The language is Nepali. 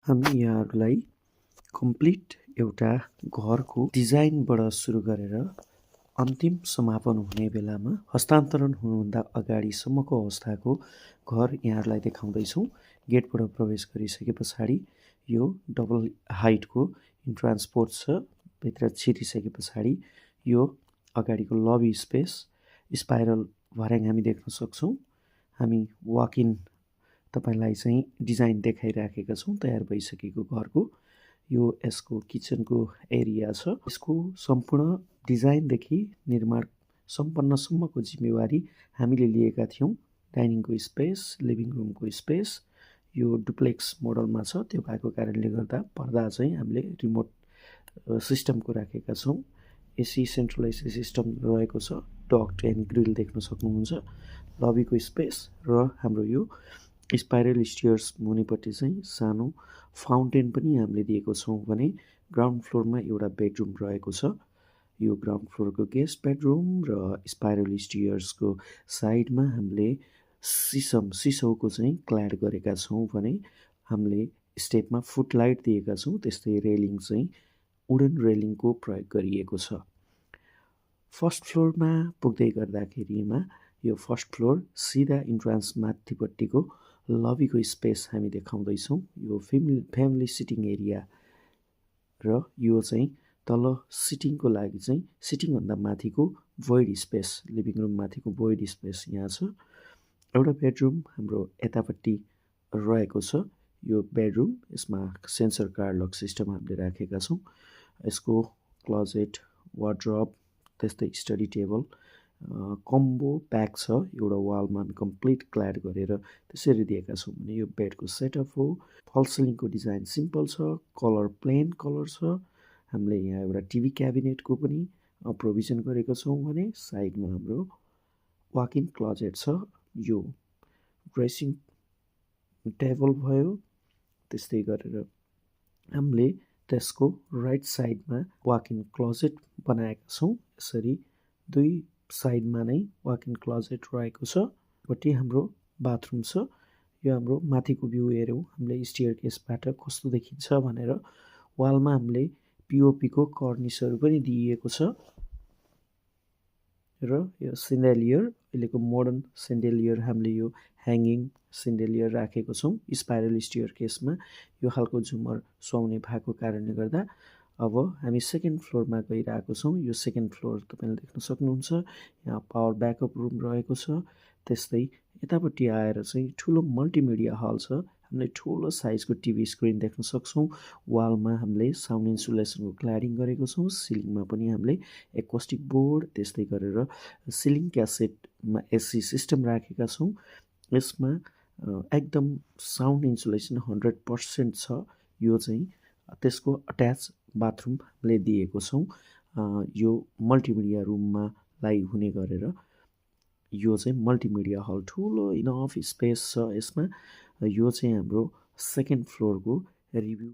हामी यहाँहरूलाई कम्प्लिट एउटा घरको डिजाइनबाट सुरु गरेर अन्तिम समापन हुने बेलामा हस्तान्तरण हुनुभन्दा अगाडिसम्मको अवस्थाको घर यहाँहरूलाई देखाउँदैछौँ। गेटबाट प्रवेश गरिसके पछाडि यो डबल हाइटको ट्रान्सपोर्ट छ। भित्र छिरिसके पछाडि यो अगाडिको लबी स्पेस स्पाइरल भर्याङ हामी देख्न सक्छौँ। हामी वाक इन तपाईलाई चाहिँ डिजाइन देखाइराखेका छौँ तयार भइसकेको घरको। यो यसको किचनको एरिया छ। यसको सम्पूर्ण डिजाइनदेखि निर्माण सम्पन्नसम्मको जिम्मेवारी हामीले लिएका थियौँ। डाइनिङको स्पेस, लिभिङ रुमको स्पेस यो डुप्लेक्स मोडलमा छ। त्यो भएको कारणले गर्दा पर्दा चाहिँ हामीले रिमोट सिस्टमको राखेका छौँ। एसी सेन्ट्रल एसी सिस्टम रहेको छ। डक्ट एन्ड ग्रिल देख्न सक्नुहुन्छ। लबीको स्पेस र हाम्रो यो स्पाइरल स्टेयर्स मुनिपट्टि चाहिँ सानो फाउन्टेन पनि हामीले दिएको छौँ भने ग्राउन्ड फ्लोरमा एउटा बेडरुम रहेको छ। यो ग्राउन्ड फ्लोरको गेस्ट बेडरुम र स्पाइरल स्टेयर्सको साइडमा हामीले सिसौको चाहिँ क्ल्याड गरेका छौँ भने हामीले स्टेपमा फुटलाइट दिएका छौँ। त्यस्तै रेलिङ चाहिँ वुडन रेलिङको प्रयोग गरिएको छ। फर्स्ट फ्लोरमा पुग्दै गर्दाखेरिमा यो फर्स्ट फ्लोर सिधा इन्ट्रान्स माथिपट्टिको लबीको स्पेस हामी देखाउँदैछौँ। यो फ्यामिली सिटिङ एरिया र यो चाहिँ तल सिटिङको लागि चाहिँ सिटिङभन्दा माथिको भोइड स्पेस, लिभिङ रुम माथिको भोइड स्पेस यहाँ छ। एउटा बेडरुम हाम्रो यतापट्टि रहेको छ। यो बेडरुम यसमा सेन्सर कार लक सिस्टम हामीले राखेका छौँ। यसको क्लोजेट, वार्डरोब, त्यस्तै स्टडी टेबल कम्बो प्याक छ। एउटा वालमा हामी कम्प्लिट क्ल्याड गरेर त्यसरी दिएका छौँ भने यो बेडको सेटअप हो। फल सिलिङको डिजाइन सिम्पल छ, कलर प्लेन कलर छ। हामीले यहाँ एउटा टिभी क्याबिनेटको पनि प्रोभिजन गरेको छौँ भने साइडमा हाम्रो वाक इन क्लोजेट छ। यो ड्रेसिङ टेबल भयो। त्यस्तै गरेर हामीले त्यसको राइट साइडमा वाक इन क्लोजेट बनाएका छौँ। यसरी दुई साइडमा नै वाक इन क्लोजेट रहेको छ। पट्टि हाम्रो बाथरुम छ। यो हाम्रो माथिको भ्यू हेऱ्यौँ हामीले स्टेयर केसबाट कस्तो देखिन्छ भनेर वालमा हामीले पिओपीको कर्निसहरू पनि दिइएको छ। र यो सिन्डेलियर अहिलेको मोडर्न सिन्डेलियर हामीले यो ह्याङ्गिङ सिन्डेलियर राखेको छौँ। स्पाइरल स्टेयर केसमा यो खालको झुमर सुहाउने भएको कारणले गर्दा अब हामी सेकेन्ड फ्लोरमा गइरहेको छौँ। यो सेकेन्ड फ्लोर तपाईँले देख्न सक्नुहुन्छ। यहाँ पावर ब्याकअप रुम रहेको छ। त्यस्तै यतापट्टि आएर चाहिँ ठुलो मल्टिमिडिया हल छ। हामीले ठुलो साइजको टिभी स्क्रिन देख्न सक्छौँ। वालमा हामीले साउन्ड इन्सुलेसनको क्ल्याडिङ गरेको छौँ। सिलिङमा पनि हामीले एकोस्टिक बोर्ड त्यस्तै गरेर सिलिङ क्यासेटमा एसी सिस्टम राखेका छौँ। यसमा एकदम साउन्ड इन्सुलेसन 100% छ। यो चाहिँ त्यसको अट्याच बाथरुम हामीले दिएको छौँ। यो मल्टिमिडिया रुममा लाई हुने गरेर यो चाहिँ मल्टिमिडिया हल ठुलो इनफ स्पेस छ। यसमा यो चाहिँ हाम्रो सेकेन्ड फ्लोरको रिभ्यू